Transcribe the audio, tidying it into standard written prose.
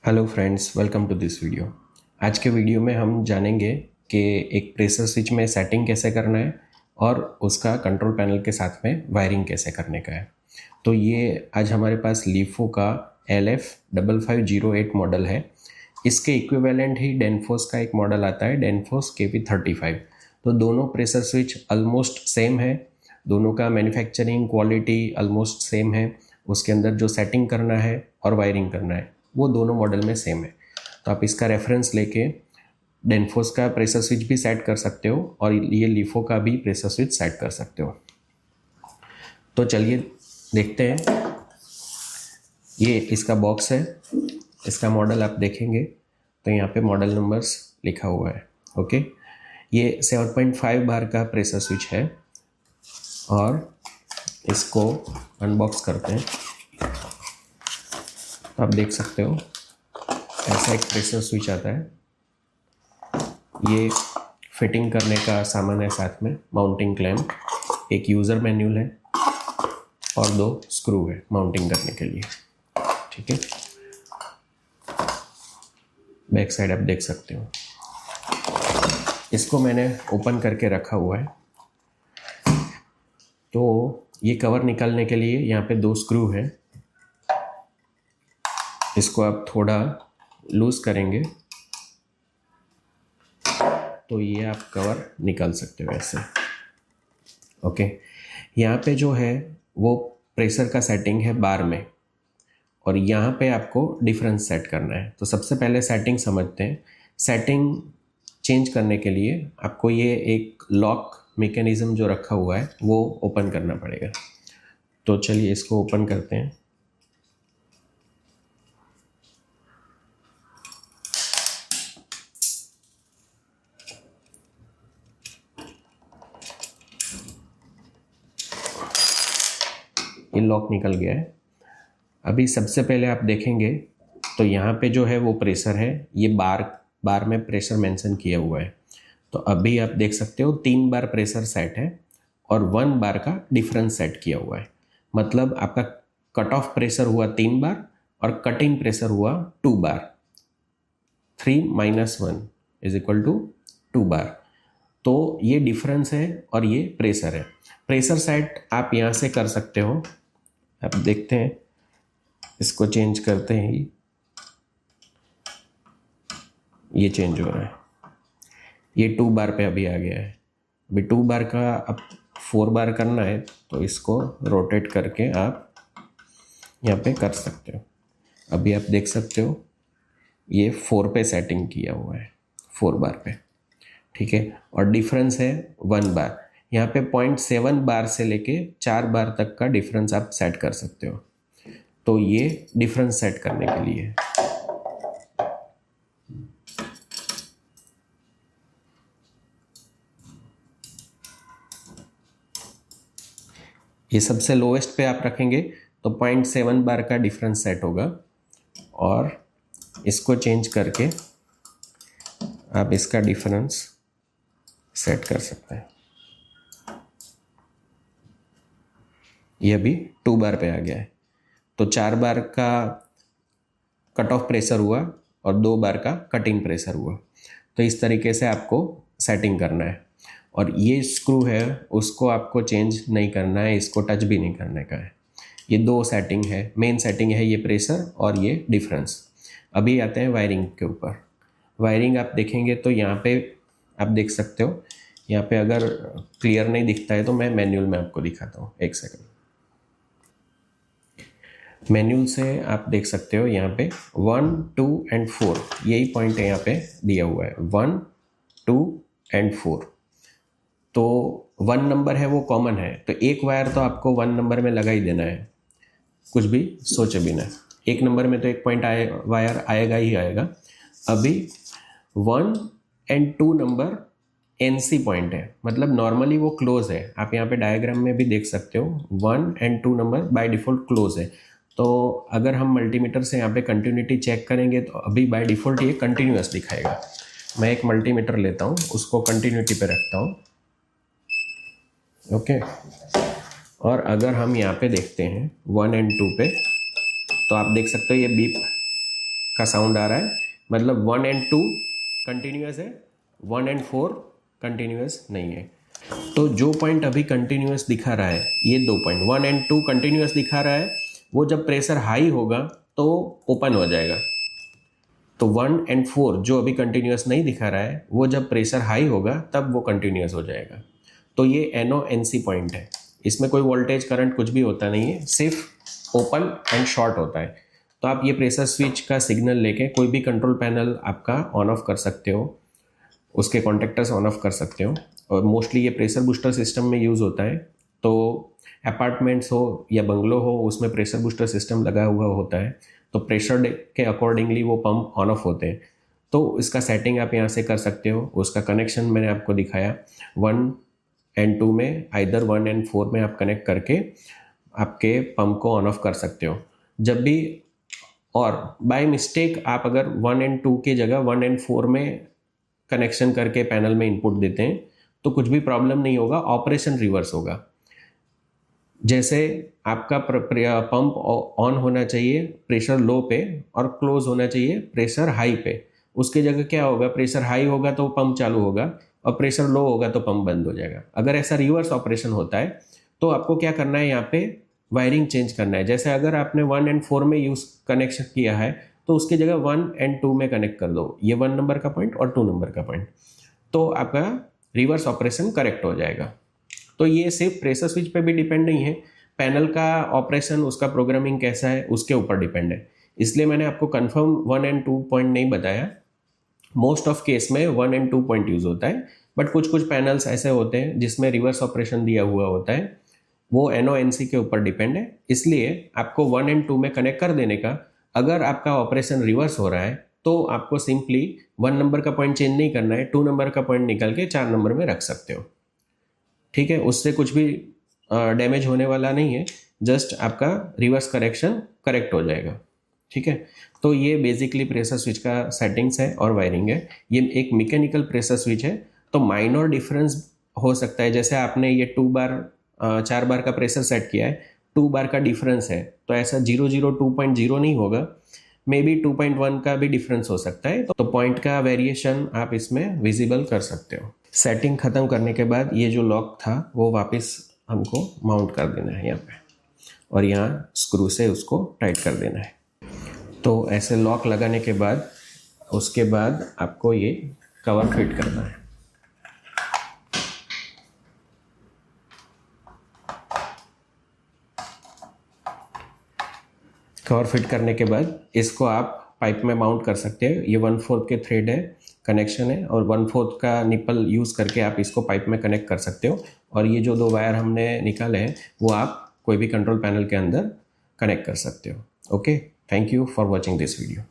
Hello friends, welcome to this video. आज के video में हम जानेंगे कि एक प्रेशर स्विच में सेटिंग कैसे करना है और उसका कंट्रोल पैनल के साथ में वायरिंग कैसे करने का है। तो ये आज हमारे पास लीफो का LF5508 मॉडल है। इसके इक्विवेलेंट ही डेनफोस का एक मॉडल आता है, डेनफोस KP35। तो दोनों प्रेशर स्विच ऑलमोस्ट सेम है, दोनों का मैन्युफैक्चरिंग क्वालिटी ऑलमोस्ट सेम है। उसके अंदर जो सेटिंग करना है और वायरिंग करना है वो दोनों मॉडल में सेम है। तो आप इसका रेफरेंस लेके डेनफोस का प्रेशर स्विच भी सेट कर सकते हो और ये लीफो का भी प्रेशर स्विच सेट कर सकते हो। तो चलिए देखते हैं। ये इसका बॉक्स है, इसका मॉडल आप देखेंगे तो यहाँ पे मॉडल नंबर्स लिखा हुआ है। ओके, ये 7.5 बार का प्रेशर स्विच है और इसको अनबॉक्स करते हैं। तो आप देख सकते हो ऐसा एक प्रेशर स्विच आता है। ये फिटिंग करने का सामान है, साथ में माउंटिंग क्लैंप, एक यूज़र मैन्युअल है और 2 स्क्रू है माउंटिंग करने के लिए। ठीक है, बैक साइड आप देख सकते हो। इसको मैंने ओपन करके रखा हुआ है। तो ये कवर निकालने के लिए यहाँ पे 2 स्क्रू है। इसको आप थोड़ा लूज करेंगे तो ये आप कवर निकाल सकते हो ऐसे। ओके, यहाँ पे जो है वो प्रेशर का सेटिंग है बार में और यहाँ पे आपको डिफरेंस सेट करना है। तो सबसे पहले सेटिंग समझते हैं। सेटिंग चेंज करने के लिए आपको ये एक लॉक मैकेनिज्म जो रखा हुआ है वो ओपन करना पड़ेगा। तो चलिए इसको ओपन करते हैं। ये लॉक निकल गया है। अभी सबसे पहले आप देखेंगे तो यहाँ पे जो है वो प्रेशर है, ये बार में प्रेशर मेंशन किया हुआ है। तो अभी आप देख सकते हो 3 बार प्रेशर सेट है और 1 बार का डिफरेंस सेट किया हुआ है। मतलब आपका कट ऑफ प्रेशर हुआ 3 बार और कट इन प्रेशर हुआ 2 बार। 3 - 1 = 2 बार। तो ये डिफरेंस है और ये प्रेशर है। प्रेशर सेट आप यहाँ से कर सकते हो। आप देखते हैं, इसको चेंज करते ही ये चेंज हो रहा है। ये 2 बार पे अभी आ गया है। अभी 2 बार का अब 4 बार करना है तो इसको रोटेट करके आप यहाँ पे कर सकते हो। अभी आप देख सकते हो ये 4 पे सेटिंग किया हुआ है, 4 बार पे। ठीक है, और डिफरेंस है 1 बार। यहाँ पे 0.7 बार से लेके 4 बार तक का डिफरेंस आप सेट कर सकते हो। तो ये डिफरेंस सेट करने के लिए है। ये सबसे लोवेस्ट पे आप रखेंगे तो 0.7 बार का डिफरेंस सेट होगा और इसको चेंज करके आप इसका डिफरेंस सेट कर सकते हैं। ये अभी 2 बार पे आ गया है। तो 4 बार का कट ऑफ प्रेशर हुआ और 2 बार का कट इन प्रेशर हुआ। तो इस तरीके से आपको सेटिंग करना है। और ये स्क्रू है उसको आपको चेंज नहीं करना है, इसको टच भी नहीं करने का है। ये 2 सेटिंग है, मेन सेटिंग है ये प्रेशर और ये डिफरेंस। अभी आते हैं वायरिंग के ऊपर। वायरिंग आप देखेंगे तो यहाँ पे आप देख सकते हो, यहाँ पे अगर क्लियर नहीं दिखता है तो मैं मैनुअल में आपको दिखाता हूँ। एक सेकंड। मैनुअल से आप देख सकते हो यहाँ पे 1, 2 एंड 4 यही पॉइंट है यहाँ पे दिया हुआ है, 1, 2 एंड 4। तो 1 नंबर है वो कॉमन है, तो एक वायर तो आपको 1 नंबर में लगा ही देना है, कुछ भी सोचे बिना। 1 नंबर में तो एक पॉइंट वायर आएगा ही आएगा। अभी 1 एंड 2 नंबर NC पॉइंट है, मतलब नॉर्मली वो क्लोज है। आप यहाँ पे डायग्राम में भी देख सकते हो 1 and 2 number by default close है। तो अगर हम मल्टीमीटर से यहाँ पे कंटिन्यूटी चेक करेंगे तो अभी बाय डिफ़ॉल्ट ये कंटिन्यूअस दिखाएगा। मैं एक मल्टीमीटर लेता हूँ, उसको कंटिन्यूटी पे रखता हूँ। ओके, और अगर हम यहाँ पे देखते हैं 1 एंड 2 पे तो आप देख सकते हो ये बीप का साउंड आ रहा है, मतलब 1 एंड 2 कंटिन्यूस है, 1 एंड 4 कंटिन्यूस नहीं है। तो जो पॉइंट अभी कंटिन्यूस दिखा रहा है, ये 2 पॉइंट 1 एंड 2 कंटिन्यूस दिखा रहा है, वो जब प्रेशर हाई होगा तो ओपन हो जाएगा। तो 1 एंड 4 जो अभी कंटिन्यूस नहीं दिखा रहा है, वो जब प्रेशर हाई होगा तब वो कंटिन्यूस हो जाएगा। तो ये NO-NC पॉइंट है। इसमें कोई वोल्टेज करंट कुछ भी होता नहीं है, सिर्फ ओपन एंड शॉर्ट होता है। तो आप ये प्रेशर स्विच का सिग्नल लेके कोई भी कंट्रोल पैनल आपका ऑन ऑफ कर सकते हो, उसके कॉन्टेक्टर्स ऑन ऑफ कर सकते हो। और मोस्टली ये प्रेशर बूस्टर सिस्टम में यूज़ होता है। तो अपार्टमेंट्स हो या बंगलो हो, उसमें प्रेशर बूस्टर सिस्टम लगा हुआ होता है, तो प्रेशर के अकॉर्डिंगली वो पंप ऑन ऑफ होते हैं। तो इसका सेटिंग आप यहाँ से कर सकते हो। उसका कनेक्शन मैंने आपको दिखाया, 1 एंड 2 में, आइदर 1 एंड 4 में आप कनेक्ट करके आपके पंप को ऑन ऑफ कर सकते हो जब भी। और बाय मिस्टेक आप अगर 1 एंड 2 की जगह 1 एंड 4 में कनेक्शन करके पैनल में इनपुट देते हैं तो कुछ भी प्रॉब्लम नहीं होगा, ऑपरेशन रिवर्स होगा। जैसे आपका पंप ऑन होना चाहिए प्रेशर लो पे और क्लोज होना चाहिए प्रेशर हाई पे, उसकी जगह क्या होगा, प्रेशर हाई होगा तो पंप चालू होगा और प्रेशर लो होगा तो पंप बंद हो जाएगा। अगर ऐसा रिवर्स ऑपरेशन होता है तो आपको क्या करना है, यहाँ पे वायरिंग चेंज करना है। जैसे अगर आपने 1 एंड 4 में यूज कनेक्शन किया है तो उसकी जगह 1 एंड 2 में कनेक्ट कर दो, ये 1 नंबर का पॉइंट और 2 नंबर का पॉइंट, तो आपका रिवर्स ऑपरेशन करेक्ट हो जाएगा। तो ये सिर्फ प्रेशर स्विच पे भी डिपेंड नहीं है, पैनल का ऑपरेशन, उसका प्रोग्रामिंग कैसा है उसके ऊपर डिपेंड है। इसलिए मैंने आपको कंफर्म 1 एंड 2 पॉइंट नहीं बताया। मोस्ट ऑफ केस में 1 एंड 2 पॉइंट यूज होता है, बट कुछ कुछ पैनल्स ऐसे होते हैं जिसमें रिवर्स ऑपरेशन दिया हुआ होता है, वो NO-NC के ऊपर डिपेंड है। इसलिए आपको 1 एंड 2 में कनेक्ट कर देने का, अगर आपका ऑपरेशन रिवर्स हो रहा है तो आपको सिंपली 1 नंबर का पॉइंट चेंज नहीं करना है, 2 नंबर का पॉइंट निकाल के 4 नंबर में रख सकते हो। ठीक है, उससे कुछ भी डैमेज होने वाला नहीं है, जस्ट आपका रिवर्स करेक्शन करेक्ट हो जाएगा। ठीक है, तो ये बेसिकली प्रेशर स्विच का सेटिंग्स है और वायरिंग है। ये एक मैकेनिकल प्रेशर स्विच है, तो माइनर डिफरेंस हो सकता है। जैसे आपने ये 4 बार का प्रेशर सेट किया है, 2 बार का डिफरेंस है, तो ऐसा 2.0 नहीं होगा, मे बी 2.1 का भी डिफरेंस हो सकता है। तो पॉइंट का वेरिएशन आप इसमें विजिबल कर सकते हो। सेटिंग ख़त्म करने के बाद ये जो लॉक था वो वापस हमको माउंट कर देना है यहाँ पे, और यहाँ स्क्रू से उसको टाइट कर देना है। तो ऐसे लॉक लगाने के बाद उसके बाद आपको ये कवर फिट करना है। कवर फिट करने के बाद इसको आप पाइप में माउंट कर सकते हैं। ये 1/4 के थ्रेड है, कनेक्शन है, और 1/4 का निपल यूज़ करके आप इसको पाइप में कनेक्ट कर सकते हो। और ये जो 2 वायर हमने निकाले हैं वो आप कोई भी कंट्रोल पैनल के अंदर कनेक्ट कर सकते हो। Okay, thank you for watching this video.